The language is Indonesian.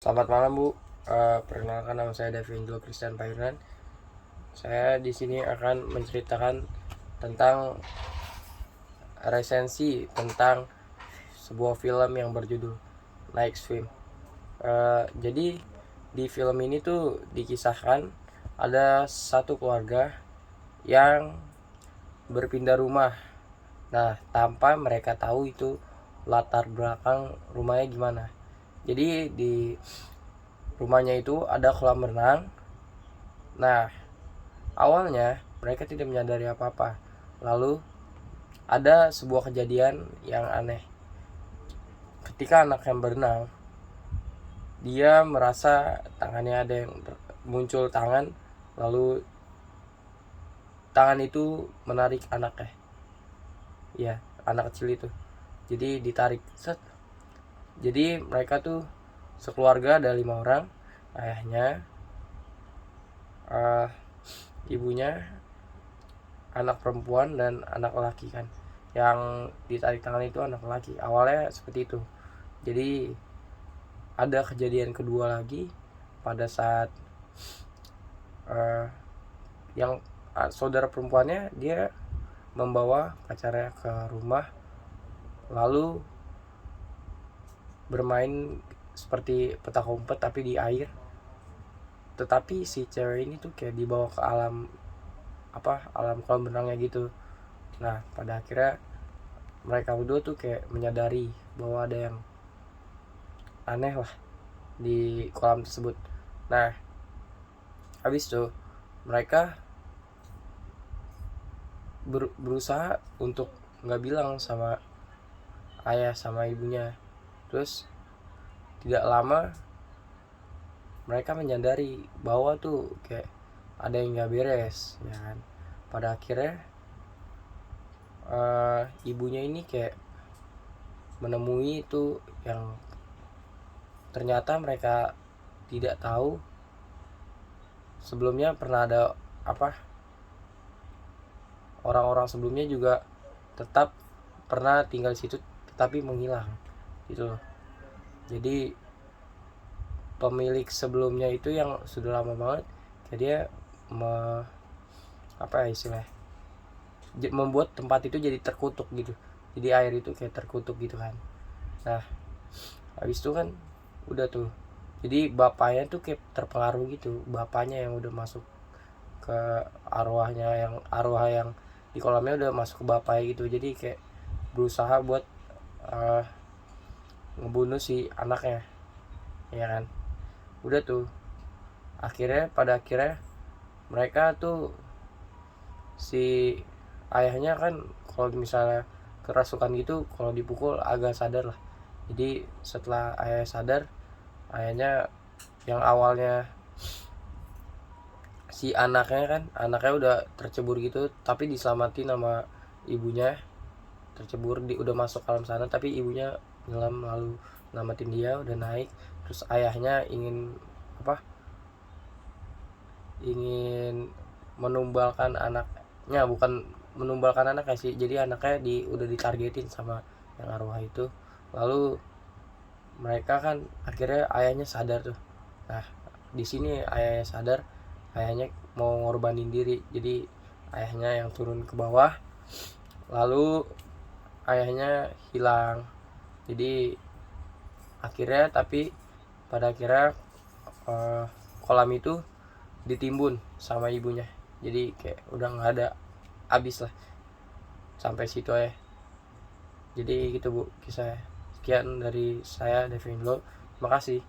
Selamat malam Bu. Perkenalkan nama saya Davindro Christian Payunan. Saya di sini akan menceritakan tentang resensi tentang sebuah film yang berjudul Night Swim. Jadi di film ini tuh dikisahkan ada satu keluarga yang berpindah rumah. Nah, tanpa mereka tahu itu latar belakang rumahnya gimana. Jadi di rumahnya itu ada kolam renang. Nah, awalnya mereka tidak menyadari apa-apa. Lalu ada sebuah kejadian yang aneh. Ketika anak yang berenang, dia merasa tangannya ada yang muncul tangan, lalu tangan itu menarik anaknya. Ya, anak kecil itu. Jadi ditarik, set. Jadi mereka tuh sekeluarga ada 5 orang, ayahnya, ibunya, anak perempuan dan anak laki kan. Yang ditarik tangan itu anak laki. Awalnya seperti itu. Jadi ada kejadian kedua lagi pada saat yang saudara perempuannya dia membawa pacarnya ke rumah, lalu bermain seperti petak umpet tapi di air. Tetapi si cewek ini tuh kayak dibawa ke alam kolam renangnya gitu. Nah, pada akhirnya mereka berdua tuh kayak menyadari bahwa ada yang aneh lah di kolam tersebut. Nah, habis itu mereka berusaha untuk nggak bilang sama ayah sama ibunya. Terus tidak lama mereka menyadari bahwa tuh kayak ada yang nggak beres, ya kan. Pada akhirnya ibunya ini kayak menemui itu yang ternyata mereka tidak tahu sebelumnya pernah ada orang-orang sebelumnya juga tetap pernah tinggal di situ tetapi menghilang gitu loh. Jadi pemilik sebelumnya itu yang sudah lama banget kayak dia istilahnya membuat tempat itu jadi terkutuk gitu. Jadi air itu kayak terkutuk gitu kan. Nah, habis itu kan udah tuh, jadi bapaknya tuh kayak terpengaruh gitu, bapaknya yang udah masuk ke arwah yang di kolamnya udah masuk ke bapaknya gitu. Jadi kayak berusaha buat ngebunuh si anaknya, ya kan. Udah tuh, pada akhirnya mereka tuh, si ayahnya kan kalau misalnya kerasukan gitu, kalau dipukul agak sadar lah. Jadi setelah ayah sadar, ayahnya yang awalnya si anaknya udah tercebur gitu tapi diselamatin sama ibunya. Tercebur udah masuk kolam sana tapi ibunya nyelam lalu nyelamatin dia, udah naik. Terus ayahnya ingin menumbalkan anaknya, bukan menumbalkan anaknya sih, jadi anaknya udah ditargetin sama yang arwah itu. Lalu mereka kan akhirnya ayahnya sadar tuh. Nah, di sini ayahnya sadar, ayahnya mau ngorbanin diri. Jadi ayahnya yang turun ke bawah, lalu ayahnya hilang. Jadi pada akhirnya kolam itu ditimbun sama ibunya. Jadi kayak udah nggak ada, habis lah sampai situ aja. Jadi gitu Bu kisahnya. Sekian dari saya Devin Lo, makasih.